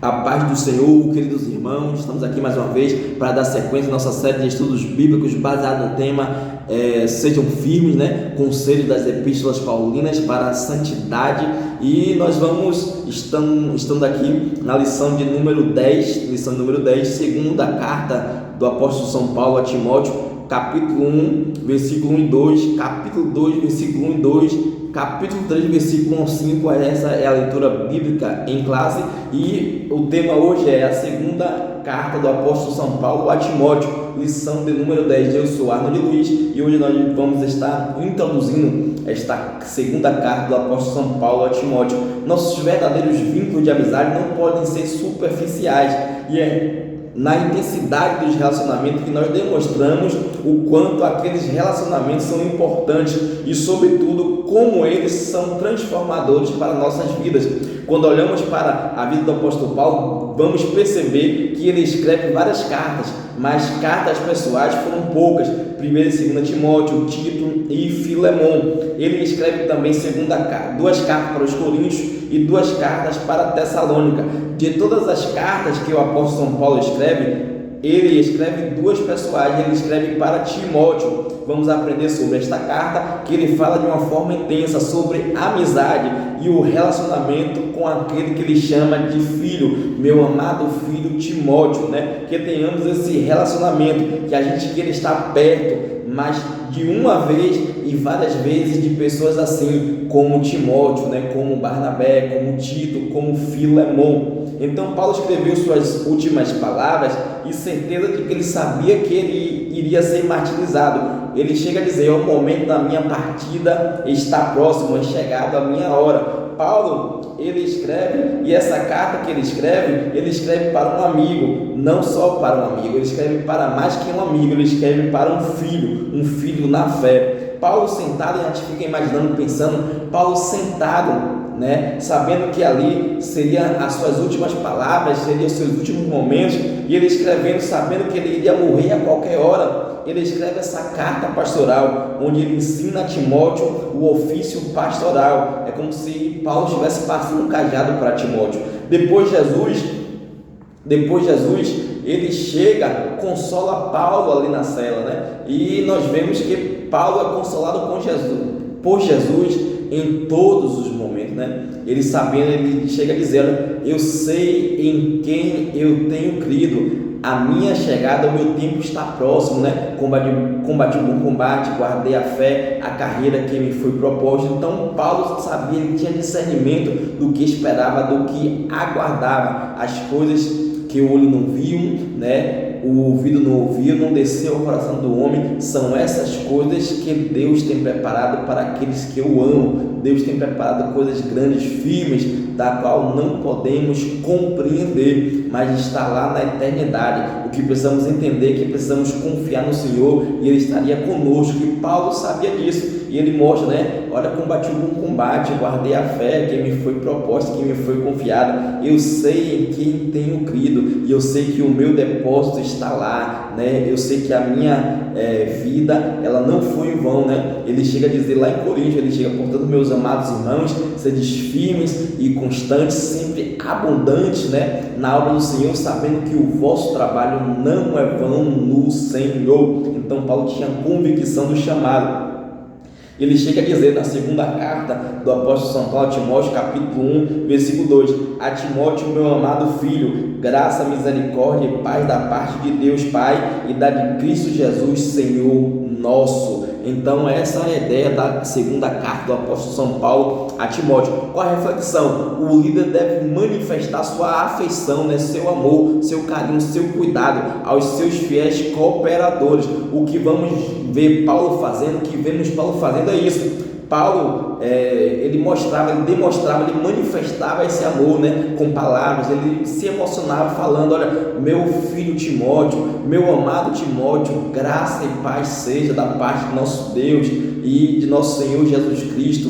A paz do Senhor, queridos irmãos, estamos aqui mais uma vez para dar sequência à nossa série de estudos bíblicos baseado no tema Sejam Firmes, Conselho das Epístolas Paulinas para a Santidade. E nós vamos, estando aqui na lição de número 10, segunda carta do apóstolo São Paulo a Timóteo, capítulo 1, versículo 1 e 2, capítulo 2, versículo 1 e 2, capítulo 3, versículo 1 a 5, essa é a leitura bíblica em classe, e o tema hoje é a segunda carta do apóstolo São Paulo a Timóteo, lição de número 10. Eu sou Arnold Luiz e hoje nós vamos estar introduzindo esta segunda carta do apóstolo São Paulo a Timóteo. Nossos verdadeiros vínculos de amizade não podem ser superficiais, e é na intensidade dos relacionamentos que nós demonstramos o quanto aqueles relacionamentos são importantes e, sobretudo, como eles são transformadores para nossas vidas. Quando olhamos para a vida do apóstolo Paulo, vamos perceber que ele escreve várias cartas, mas cartas pessoais foram poucas. 1 e 2 Timóteo, Tito e Filemon. Ele escreve também duas cartas para os Coríntios e 2 cartas para Tessalônica. De todas as cartas que o apóstolo São Paulo escreve, ele escreve 2 pessoais. Ele escreve para Timóteo. Vamos aprender sobre esta carta, que ele fala de uma forma intensa sobre a amizade e o relacionamento com aquele que ele chama de filho, meu amado filho Timóteo, que tenhamos esse relacionamento, que a gente queira estar perto, mas de uma vez e várias vezes de pessoas assim, como Timóteo, como Barnabé, como Tito, como Filemon. Então Paulo escreveu suas últimas palavras e certeza de que ele sabia que ele iria ser martirizado. Ele chega a dizer: o momento da minha partida está próximo, é chegado a minha hora. Paulo, ele escreve, e essa carta que ele escreve para um amigo, não só para um amigo, ele escreve para mais que um amigo, ele escreve para um filho na fé. Paulo sentado, a gente fica imaginando, pensando, Paulo sentado, sabendo que ali seria as suas últimas palavras, seriam os seus últimos momentos, e ele escrevendo, sabendo que ele iria morrer a qualquer hora. Ele escreve essa carta pastoral, onde ele ensina a Timóteo o ofício pastoral. É como se Paulo estivesse passando um cajado para Timóteo. Depois Jesus, ele chega, consola Paulo ali na cela, e nós vemos que Paulo é consolado por Jesus em todos os momentos, Ele sabendo, ele chega a dizer: eu sei em quem eu tenho crido, a minha chegada, o meu tempo está próximo, Combati o bom combate, guardei a fé, a carreira que me foi proposta. Então Paulo sabia, ele tinha discernimento do que esperava, do que aguardava, as coisas que o olho não viu, o ouvido não ouviu, não desceu ao coração do homem. São essas coisas que Deus tem preparado para aqueles que o amam. Deus tem preparado coisas grandes, firmes, da qual não podemos compreender, mas está lá na eternidade. O que precisamos entender é que precisamos confiar no Senhor, e Ele estaria conosco. E Paulo sabia disso, e ele mostra, olha, combati o bom combate, guardei a fé que me foi proposta, que me foi confiada. Eu sei em quem tenho crido, e eu sei que o meu depósito está lá, eu sei que a minha vida, ela não foi em vão, Ele chega a dizer lá em Coríntios, ele chega: portanto, meus amados irmãos, sedes firmes e constantes, sempre abundantes, na obra do Senhor, sabendo que o vosso trabalho não é vão no Senhor. Então Paulo tinha convicção do chamado. Ele chega a dizer na segunda carta do apóstolo São Paulo a Timóteo, capítulo 1, versículo 2: a Timóteo, meu amado filho, graça, misericórdia e paz da parte de Deus Pai e da de Cristo Jesus, Senhor nosso. Então essa é a ideia da segunda carta do apóstolo São Paulo a Timóteo. Qual a reflexão? O líder deve manifestar sua afeição, seu amor, seu carinho, seu cuidado aos seus fiéis cooperadores. O que vamos ver Paulo fazendo, o que vemos Paulo fazendo é isso. Paulo, ele demonstrava, ele manifestava esse amor, com palavras. Ele se emocionava falando: olha, meu filho Timóteo, meu amado Timóteo, graça e paz seja da parte de nosso Deus e de nosso Senhor Jesus Cristo,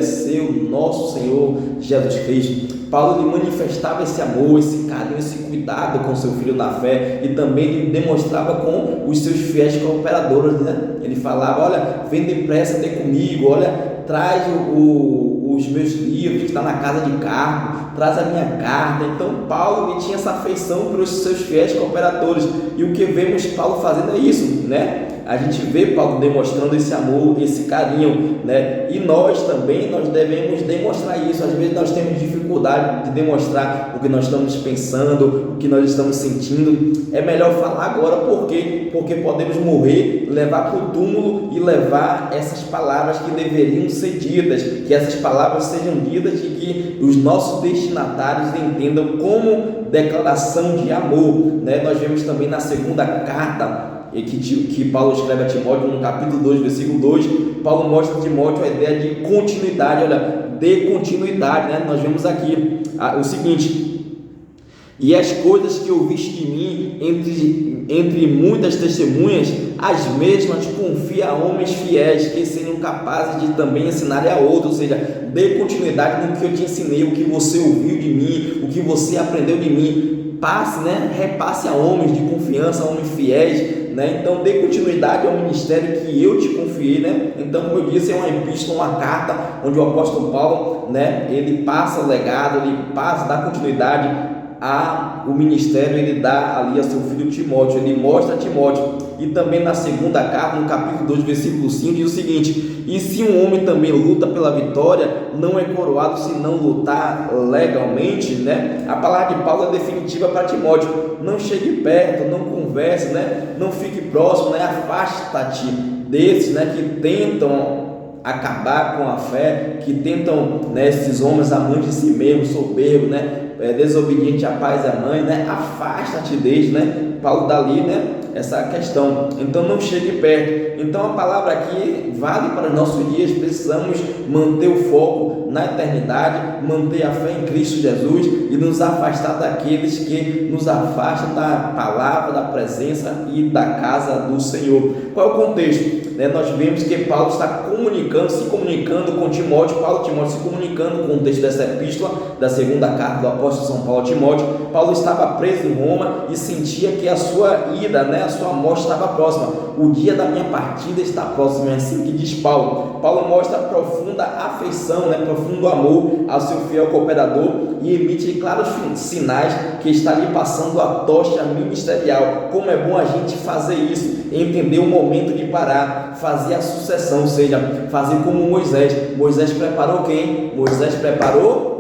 seu, nosso Senhor Jesus Cristo. Paulo, ele manifestava esse amor, esse carinho, esse cuidado com seu filho na fé, e também ele demonstrava com os seus fiéis cooperadores, Ele falava: olha, vem depressa ter comigo, olha, traz o os meus livros, está na casa de cargo, traz a minha carta. Então Paulo ele tinha essa afeição para os seus fiéis cooperadores, e o que vemos Paulo fazendo é isso, né? A gente vê Paulo demonstrando esse amor, esse carinho, né? E nós também, nós devemos demonstrar isso. Às vezes nós temos dificuldade de demonstrar o que nós estamos pensando, o que nós estamos sentindo. É melhor falar agora, por quê? Porque podemos morrer, levar para o túmulo e levar essas palavras que deveriam ser ditas, que essas palavras sejam ditas e que os nossos destinatários entendam como declaração de amor, né? Nós vemos também na segunda carta que Paulo escreve a Timóteo, no capítulo 2, versículo 2, Paulo mostra a Timóteo a ideia de continuidade. Olha, de continuidade, né? Nós vemos aqui o seguinte: e as coisas que ouviste de mim entre muitas testemunhas, as mesmas confia a homens fiéis, que seriam capazes de também ensinar a outros. Ou seja, dê continuidade no que eu te ensinei, o que você ouviu de mim, o que você aprendeu de mim, passe, né? Repasse a homens de confiança, a homens fiéis, né? Então dê continuidade ao ministério que eu te confiei, né? Então, como eu disse, é uma epístola, uma carta onde o apóstolo Paulo, né, ele passa o legado, ele passa, dá continuidade o ministério, ele dá ali a seu filho Timóteo, ele mostra a Timóteo. E também na segunda carta, no capítulo 2, versículo 5, diz o seguinte: e se um homem também luta pela vitória, não é coroado se não lutar legalmente, né? A palavra de Paulo é definitiva para Timóteo: não chegue perto, não converse, né? Não fique próximo, né? Afasta-te desses, né, que tentam acabar com a fé, que tentam, né, esses homens amantes de si mesmo, soberbos, né, desobediente a pai e a mãe, né? Afasta-te deles, né? Paulo dá ali, né, essa questão. Então não chegue perto. Então a palavra aqui vale para os nossos dias. Precisamos manter o foco na eternidade, manter a fé em Cristo Jesus e nos afastar daqueles que nos afastam da palavra, da presença e da casa do Senhor. Qual é o contexto? Nós vemos que Paulo está se comunicando com Timóteo. Timóteo se comunicando com o texto dessa epístola, da segunda carta do apóstolo São Paulo a Timóteo. Paulo estava preso em Roma e sentia que a sua ida, né, a sua morte estava próxima. O dia da minha partida está próximo, é assim que diz Paulo. Paulo mostra profunda afeição, né, profundo amor ao seu fiel cooperador e emite claros sinais que está lhe passando a tocha ministerial. Como é bom a gente fazer isso, entender o momento de parar, fazer a sucessão, ou seja, fazer como Moisés. Moisés preparou quem? Moisés preparou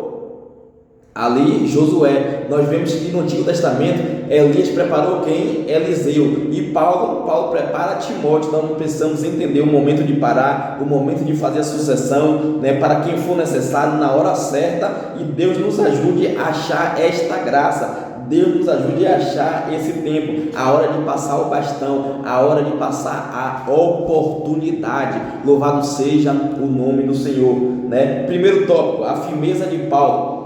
ali Josué. Nós vemos que no Antigo Testamento Elias preparou quem? Eliseu. E Paulo prepara Timóteo. Então precisamos entender o momento de parar, o momento de fazer a sucessão, né, para quem for necessário na hora certa, e Deus nos ajude a achar esta graça. Deus nos ajude a achar esse tempo, a hora de passar o bastão, a hora de passar a oportunidade. Louvado seja o nome do Senhor, né? Primeiro tópico, a firmeza de Paulo.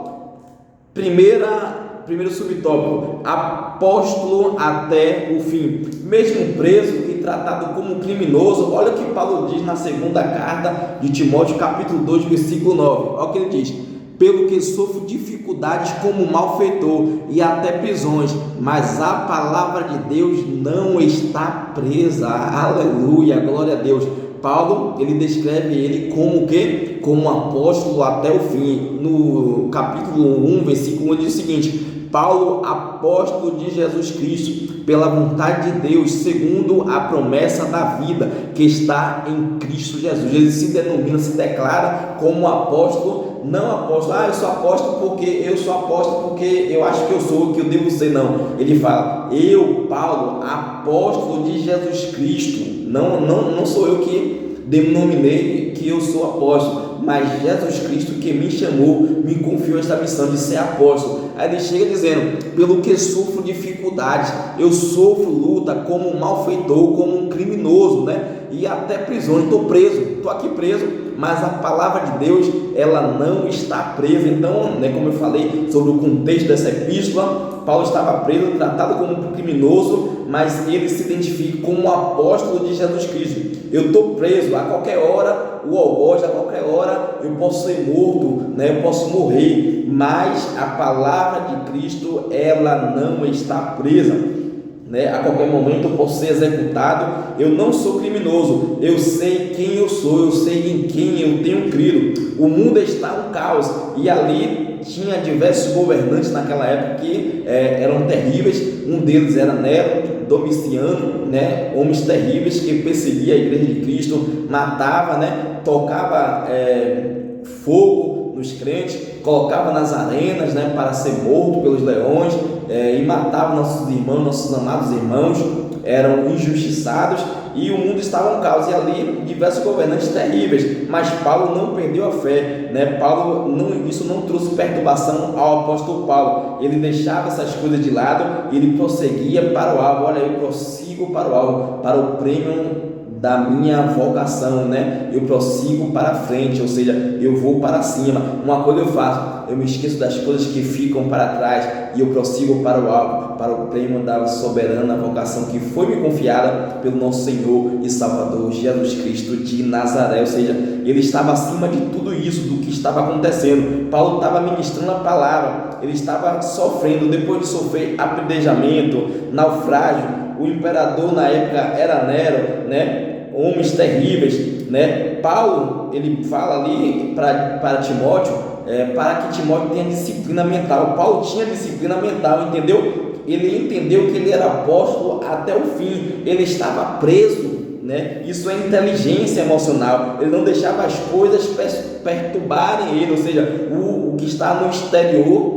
Primeiro subtópico, apóstolo até o fim. Mesmo preso e tratado como criminoso, olha o que Paulo diz na segunda carta de Timóteo, capítulo 2, versículo 9. Olha o que ele diz: pelo que sofro dificuldades como malfeitor e até prisões, mas a palavra de Deus não está presa. Aleluia, glória a Deus. Paulo, ele descreve ele como o quê? Como apóstolo até o fim. No capítulo 1, versículo 1, diz o seguinte: Paulo, apóstolo de Jesus Cristo, pela vontade de Deus, segundo a promessa da vida que está em Cristo Jesus. Ele se denomina, se declara como apóstolo, não apóstolo, eu sou apóstolo porque eu acho que eu sou o que eu devo ser. Não, ele fala: eu, Paulo, apóstolo de Jesus Cristo. Não sou eu que denominei que eu sou apóstolo, mas Jesus Cristo que me chamou, me confiou esta missão de ser apóstolo. Aí ele chega dizendo: pelo que sofro dificuldades, eu sofro luta como um malfeitor, como um criminoso, né? E até prisão. Estou preso, estou aqui preso, mas a palavra de Deus, ela não está presa. Então, né, como eu falei sobre o contexto dessa epístola, Paulo estava preso, tratado como um criminoso, mas ele se identifica como um apóstolo de Jesus Cristo. Eu estou preso, a qualquer hora, o algoz, a qualquer hora eu posso ser morto, né? Eu posso morrer, mas a palavra de Cristo, ela não está presa. né? A qualquer momento eu posso ser executado. Eu não sou criminoso, eu sei quem eu sou, eu sei em quem eu tenho crido. O mundo está um caos, e ali tinha diversos governantes naquela época que eram terríveis. Um deles era Nero, Domiciano, né? Homens terríveis que perseguia a igreja de Cristo, matava, né? Tocava fogo nos crentes, colocava nas arenas, né? Para ser morto pelos leões, e matava nossos irmãos, nossos amados irmãos. Eram injustiçados e o mundo estava um caos, e ali diversos governantes terríveis, mas Paulo não perdeu a fé, né? Isso não trouxe perturbação ao apóstolo Paulo. Ele deixava essas coisas de lado e ele prosseguia para o alvo. Olha, eu prossigo para o alvo, para o prêmio da minha vocação, né? Eu prossigo para frente, ou seja, eu vou para cima. Uma coisa eu faço, eu me esqueço das coisas que ficam para trás e eu prossigo para o alvo, para o prêmio da soberana vocação que foi me confiada pelo nosso Senhor e Salvador Jesus Cristo de Nazaré. Ou seja, ele estava acima de tudo isso, do que estava acontecendo. Paulo estava ministrando a palavra, ele estava sofrendo, depois de sofrer apedrejamento, naufrágio. O imperador na época era Nero, né? Homens terríveis, né? Paulo, ele fala ali para Timóteo, para que Timóteo tenha disciplina mental. Paulo tinha disciplina mental, entendeu? Ele entendeu que ele era apóstolo até o fim. Ele estava preso, né? Isso é inteligência emocional. Ele não deixava as coisas perturbarem ele, ou seja, o que está no exterior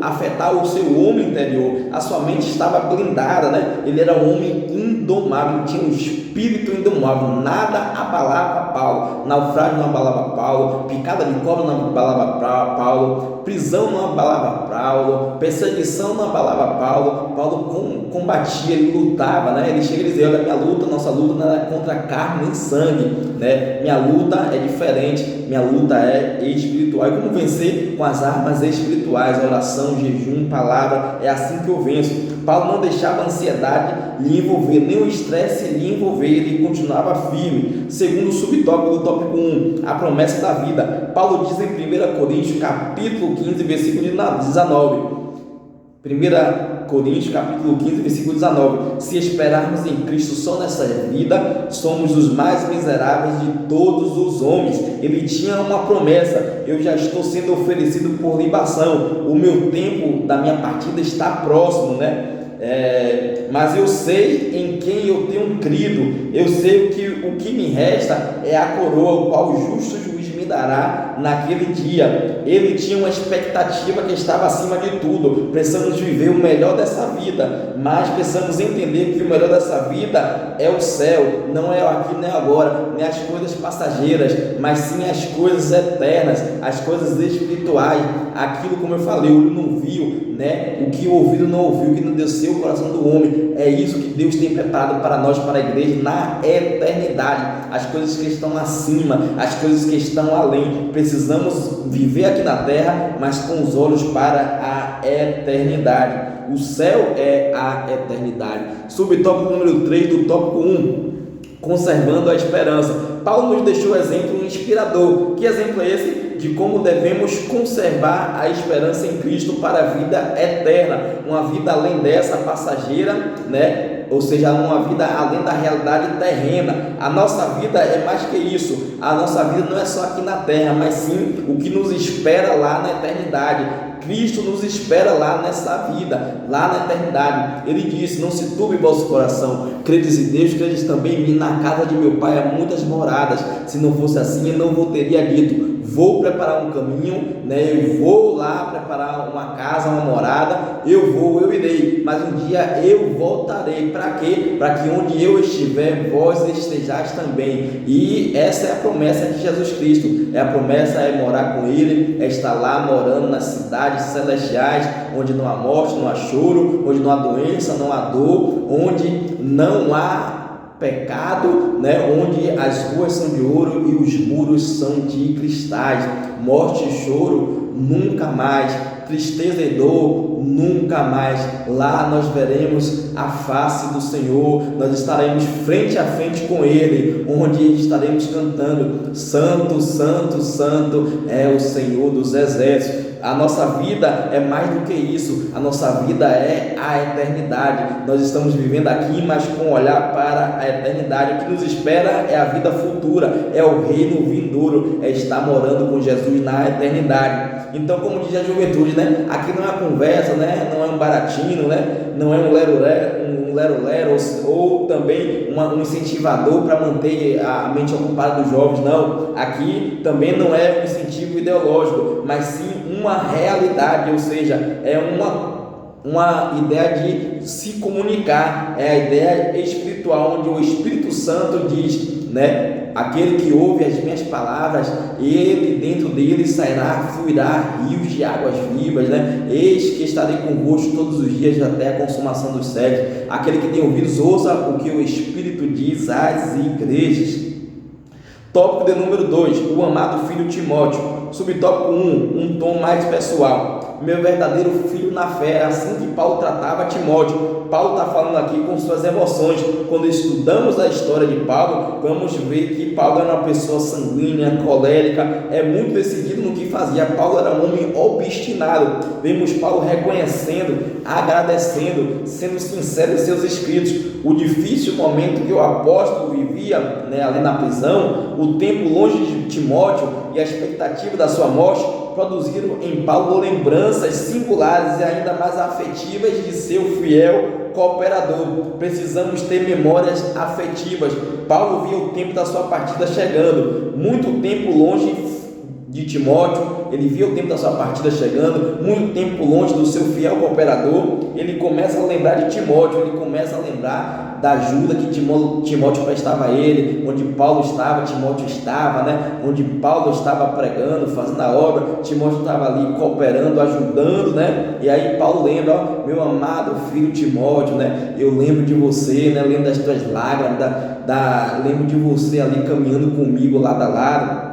afetar o seu homem interior. A sua mente estava blindada, né? Ele era um homem indomável, tinha um espírito indomável. Nada abalava Paulo. Naufrágio não abalava Paulo, picada de cobra não abalava Paulo, prisão não abalava Paulo, perseguição não abalava Paulo. Paulo combatia, ele lutava, né? Ele chega a dizer: olha, minha luta, nossa luta não é contra carne nem sangue, né? Minha luta é diferente, minha luta é espiritual. E como vencer? Com as armas espirituais, oração, jejum, palavra. É assim que eu venço. Paulo não deixava a ansiedade lhe envolver, nem o estresse lhe envolver. Ele continuava firme. Segundo o subtópico do tópico 1, a promessa da vida. Paulo diz em 1 Coríntios capítulo 15, versículo 19. 1 Coríntios capítulo 15, versículo 19: se esperarmos em Cristo só nessa vida, somos os mais miseráveis de todos os homens. Ele tinha uma promessa: eu já estou sendo oferecido por libação, o meu tempo da minha partida está próximo, né? Mas eu sei em quem eu tenho crido. Eu sei o que me resta é a coroa, o qual o justo juiz me dará naquele dia. Ele tinha uma expectativa que estava acima de tudo. Precisamos viver o melhor dessa vida, mas precisamos entender que o melhor dessa vida é o céu. Não é aqui nem agora, nem as coisas passageiras, mas sim as coisas eternas, as coisas espirituais. Aquilo, como eu falei, o olho não viu, né? O que o ouvido não ouviu, que não desceu o coração do homem. É isso que Deus tem preparado para nós, para a igreja, na eternidade. As coisas que estão acima, as coisas que estão além. Precisamos viver aqui na terra, mas com os olhos para a eternidade. O céu é a eternidade. Subtópico número 3 do tópico 1, conservando a esperança. Paulo nos deixou exemplo inspirador. Que exemplo é esse? De como devemos conservar a esperança em Cristo para a vida eterna, uma vida além dessa passageira, né? Ou seja, uma vida além da realidade terrena. A nossa vida é mais que isso. A nossa vida não é só aqui na terra, mas sim o que nos espera lá na eternidade. Cristo nos espera lá nessa vida, lá na eternidade. Ele disse: não se turbe vosso coração, credes em Deus, credes também em mim. Na casa de meu pai há muitas moradas. Se não fosse assim, eu não vos teria dito: vou preparar um caminho, né? Eu vou lá preparar uma casa, uma morada. Eu irei, mas um dia eu voltarei. Para quê? Para que onde eu estiver, vós estejais também. E essa é a promessa de Jesus Cristo. A promessa é morar com Ele, é estar lá morando nas cidades celestiais, onde não há morte, não há choro, onde não há doença, não há dor, onde não há pecado, né? Onde as ruas são de ouro e os muros são de cristais. Morte e choro nunca mais, tristeza e dor nunca mais. Lá nós veremos a face do Senhor, nós estaremos frente a frente com Ele, onde estaremos cantando: Santo, Santo, Santo é o Senhor dos exércitos. A nossa vida é mais do que isso, a nossa vida é a eternidade. Nós estamos vivendo aqui, mas com um olhar para a eternidade. O que nos espera é a vida futura, é o reino vindouro, é estar morando com Jesus na eternidade. Então, como diz a juventude, né? Aqui não é conversa, né? Não é um baratinho, né? Não é um lero-lero, ou também um incentivador para manter a mente ocupada dos jovens. Não, aqui também não é um incentivo ideológico, mas sim uma realidade, ou seja, é uma ideia de se comunicar, é a ideia espiritual, onde o Espírito Santo diz, né? Aquele que ouve as minhas palavras, ele dentro dele fluirá rios de águas vivas, né? Eis que estarei convosco todos os dias até a consumação dos séculos. Aquele que tem ouvidos, ouça o que o Espírito diz às igrejas. Tópico de número 2, o amado filho Timóteo. Subtópico 1, um tom mais pessoal. Meu verdadeiro filho na fé, é assim que Paulo tratava Timóteo. Paulo está falando aqui com suas emoções. Quando estudamos a história de Paulo, vamos ver que Paulo era uma pessoa sanguínea, colérica, é muito decidido no que fazia. Paulo era um homem obstinado. Vemos Paulo reconhecendo, agradecendo, sendo sincero em seus escritos. O difícil momento que o apóstolo vivia, né, ali na prisão, o tempo longe de Timóteo e a expectativa da sua morte, produziram em Paulo lembranças singulares e ainda mais afetivas de seu fiel cooperador. Precisamos ter memórias afetivas. Paulo via o tempo da sua partida chegando, muito tempo longe de Timóteo, ele via o tempo da sua partida chegando, muito tempo longe do seu fiel cooperador. Ele começa a lembrar de Timóteo, ele começa a lembrar da ajuda que Timóteo prestava a ele, onde Paulo estava, Timóteo estava, né? Onde Paulo estava pregando, fazendo a obra, Timóteo estava ali cooperando, ajudando, né? E aí Paulo lembra, ó, meu amado filho Timóteo, né? Eu lembro de você, né? Lembro das tuas lágrimas, lembro de você ali caminhando comigo lado a lado.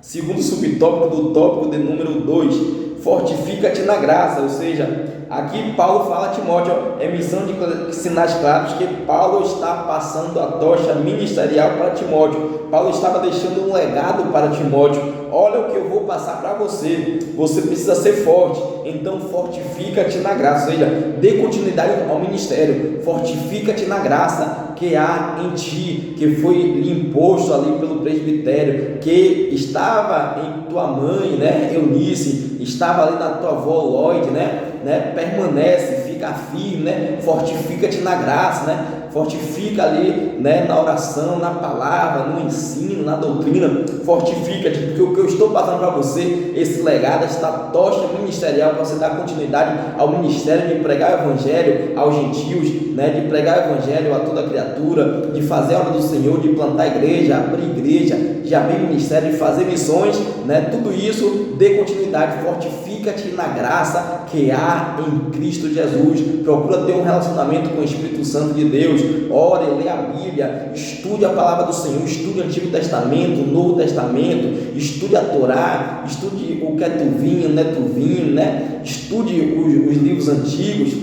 Segundo subtópico do tópico de número 2, fortifica-te na graça, ou seja, aqui Paulo fala a Timóteo, é missão de sinais claros que Paulo está passando a tocha ministerial para Timóteo. Paulo estava deixando um legado para Timóteo. Olha o que eu vou passar para você, você precisa ser forte, então fortifica-te na graça, ou seja, dê continuidade ao ministério, fortifica-te na graça que há em ti, que foi lhe imposto ali pelo presbitério, que estava em tua mãe, né, Eunice, estava ali na tua avó Lloyd, né, permanece, fica firme, né, fortifica-te na graça, né, fortifica ali, né, na oração, na palavra, no ensino, na doutrina, fortifica-te, porque o que eu estou passando para você, esse legado, esta tocha ministerial, para você dar continuidade ao ministério de pregar o evangelho aos gentios, né, de pregar o evangelho a toda criatura, de fazer a obra do Senhor, de plantar igreja, abrir igreja, de abrir ministério, de fazer missões, né, tudo isso, dê continuidade, fortifica-te na graça que há em Cristo Jesus. Procura ter um relacionamento com o Espírito Santo de Deus, ore, lê a Bíblia, estude a palavra do Senhor, estude o Antigo Testamento, o Novo Testamento, estude a Torá, estude o que é tuvinho, não é tuvinho, né? Estude os livros antigos,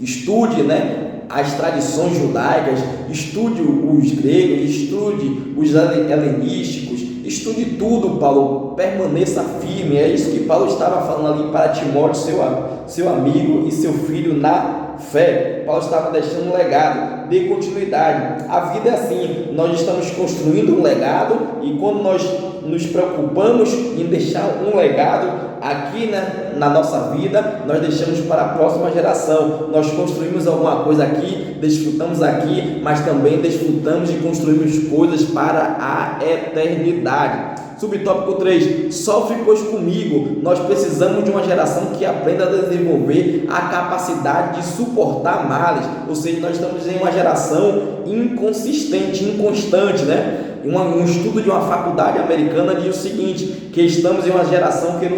estude, né, as tradições judaicas, estude os gregos, estude os helenísticos, estude tudo, Paulo, permaneça firme. É isso que Paulo estava falando ali para Timóteo, seu amigo e seu filho na fé. Paulo estava deixando um legado, dê continuidade. A vida é assim, nós estamos construindo um legado e quando nós nos preocupamos em deixar um legado aqui, né, na nossa vida, nós deixamos para a próxima geração. Nós construímos alguma coisa aqui, desfrutamos aqui, mas também desfrutamos e construímos coisas para a eternidade. Subtópico 3, sofre pois comigo. Nós precisamos de uma geração que aprenda a desenvolver a capacidade de suportar males, ou seja, nós estamos em uma geração inconsistente, inconstante, né? Um estudo de uma faculdade americana diz o seguinte, que estamos em uma geração que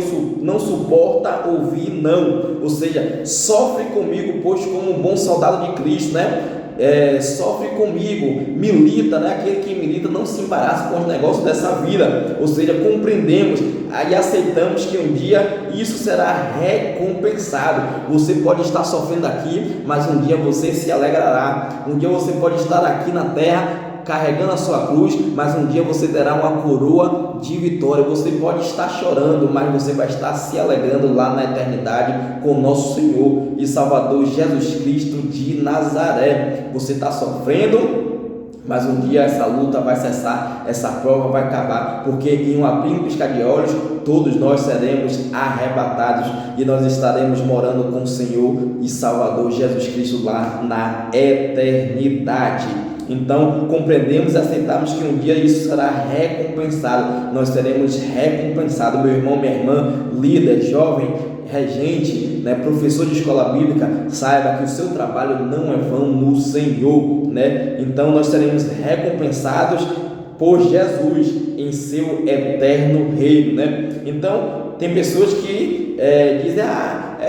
não suporta ouvir não, ou seja, sofre comigo, pois como um bom soldado de Cristo, né? Sofre comigo, milita, né? Aquele que milita não se embaraça com os negócios dessa vida, ou seja, compreendemos e aceitamos que um dia isso será recompensado. Você pode estar sofrendo aqui, mas um dia você se alegrará. Um dia você pode estar aqui na terra carregando a sua cruz, mas um dia você terá uma coroa de vitória. Você pode estar chorando, mas você vai estar se alegrando lá na eternidade com o nosso Senhor e Salvador Jesus Cristo de Nazaré. Você está sofrendo, mas um dia essa luta vai cessar, essa prova vai acabar, porque em um abrir e piscar de olhos, todos nós seremos arrebatados e nós estaremos morando com o Senhor e Salvador Jesus Cristo lá na eternidade. Então, compreendemos e aceitamos que um dia isso será recompensado, nós seremos recompensados. Meu irmão, minha irmã, líder, jovem, regente, professor de escola bíblica, saiba que o seu trabalho não é vão no Senhor, Então nós seremos recompensados por Jesus em seu eterno reino, Então tem pessoas que dizem,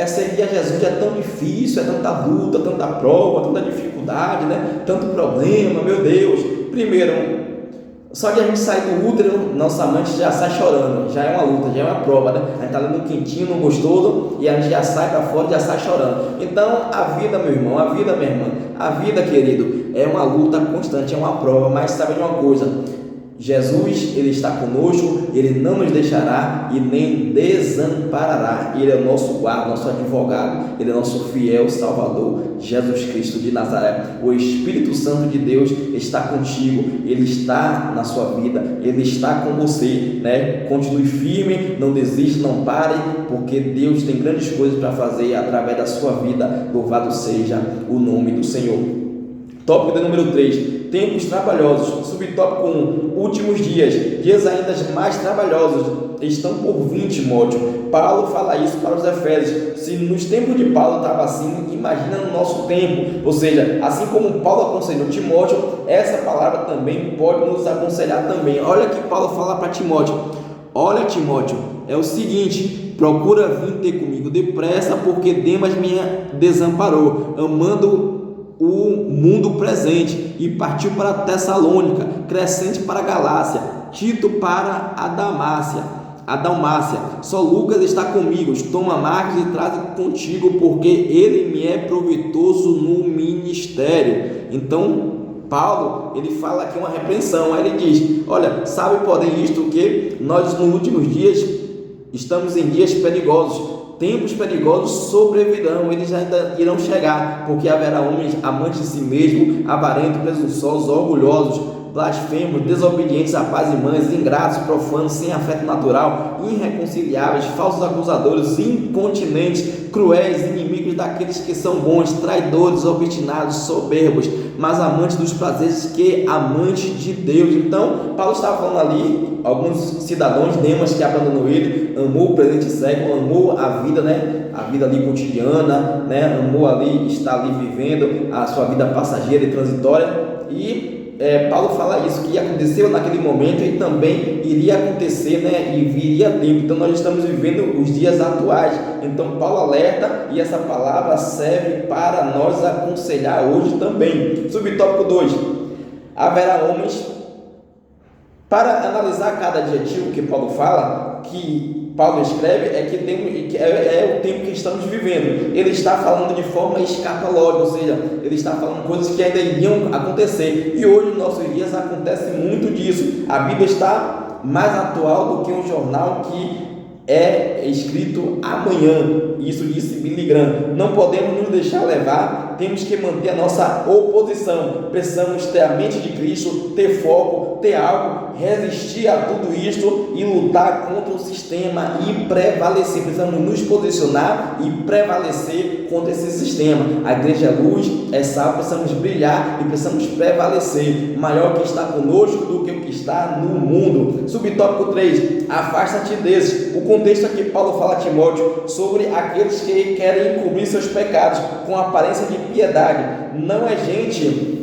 servir a Jesus é tão difícil, é tanta luta, tanta prova, tanta dificuldade, tanto problema, meu Deus. Primeiro, só que a gente sai do útero, nossa amante já sai chorando, já é uma luta, já é uma prova, A gente está ali no quentinho, no gostoso, e a gente já sai para fora, já sai chorando. Então, a vida, meu irmão, a vida, minha irmã, a vida, querido, é uma luta constante, é uma prova, mas sabe de uma coisa? Jesus, Ele está conosco, Ele não nos deixará e nem desamparará. Ele é o nosso guarda, nosso advogado, Ele é nosso fiel Salvador, Jesus Cristo de Nazaré. O Espírito Santo de Deus está contigo, Ele está na sua vida, Ele está com você, Continue firme, não desista, não pare, porque Deus tem grandes coisas para fazer através da sua vida. Louvado seja o nome do Senhor. Tópico de número 3, tempos trabalhosos. Subtópico 1, últimos dias, dias ainda mais trabalhosos estão por vir, Timóteo. Paulo fala isso para os Efésios. Se nos tempos de Paulo estava assim, imagina no nosso tempo. Ou seja, assim como Paulo aconselhou Timóteo, essa palavra também pode nos aconselhar também. Olha que Paulo fala para Timóteo: olha, Timóteo, é o seguinte, procura vir ter comigo depressa, porque Demas me desamparou, amando o mundo presente, e partiu para a Tessalônica, Crescente para a Galácia, Tito para a Dalmácia. Só Lucas está comigo. Toma Marcos e traz contigo, porque ele me é proveitoso no ministério. Então Paulo, ele fala aqui uma repreensão. Aí ele diz: olha, sabe, porém, isto que nós nos últimos dias estamos em dias perigosos. Tempos perigosos sobrevirão, eles ainda irão chegar, porque haverá homens amantes de si mesmo, avarentos, presunçosos, orgulhosos, blasfemos, desobedientes a pais e mães, ingratos, profanos, sem afeto natural, irreconciliáveis, falsos acusadores, incontinentes, cruéis, inimigos daqueles que são bons, traidores, obstinados, soberbos, mas amantes dos prazeres que amantes de Deus. Então, Paulo estava falando ali, alguns cidadãos, Demas, que abandonou ele, amou o presente século, amou a vida, a vida ali cotidiana, amou ali, estar ali vivendo a sua vida passageira e transitória. E Paulo fala isso, que aconteceu naquele momento e também iria acontecer, e viria tempo. Então nós estamos vivendo os dias atuais. Então Paulo alerta, e essa palavra serve para nós aconselhar hoje também. Subtópico 2, haverá homens. Para analisar cada adjetivo que Paulo fala, que Paulo escreve, é o tempo que estamos vivendo. Ele está falando de forma escatológica, ou seja, ele está falando coisas que ainda iriam acontecer. E hoje, nos nossos dias, acontece muito disso. A Bíblia está mais atual do que um jornal que é escrito amanhã. Isso disse Billy Graham. Não podemos nos deixar levar, temos que manter a nossa oposição. Precisamos ter a mente de Cristo, ter foco, ter algo, resistir a tudo isto e lutar contra o sistema e prevalecer. Precisamos nos posicionar e prevalecer contra esse sistema. A igreja é luz, é sal, precisamos brilhar e precisamos prevalecer. Maior que está conosco do que o que está no mundo. Subtópico 3, afasta-te desses. O contexto aqui, Paulo fala a Timóteo sobre aqueles que querem encobrir seus pecados com aparência de piedade. Não é gente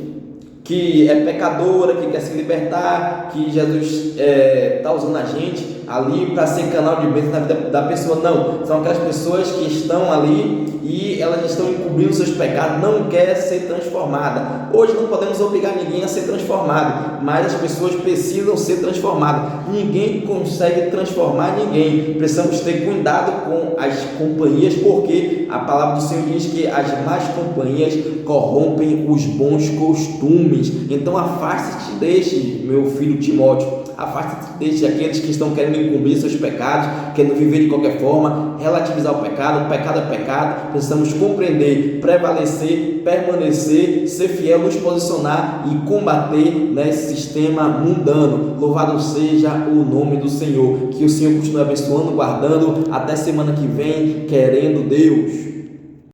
que é pecadora, que quer se libertar, que Jesus está usando a gente ali para ser canal de bênção na vida da pessoa. Não, são aquelas pessoas que estão ali e elas estão encobrindo seus pecados, não quer ser transformada. Hoje não podemos obrigar ninguém a ser transformado, mas as pessoas precisam ser transformadas. Ninguém consegue transformar ninguém. Precisamos ter cuidado com as companhias, porque a palavra do Senhor diz que as más companhias corrompem os bons costumes. Então afaste-te deste, meu filho Timóteo. Afaste-te destes, aqueles que estão querendo encobrir seus pecados, querendo viver de qualquer forma, relativizar o pecado é pecado. Precisamos compreender, prevalecer, permanecer, ser fiel, nos posicionar e combater nesse sistema mundano. Louvado seja o nome do Senhor. Que o Senhor continue abençoando, guardando. Até semana que vem, querendo Deus.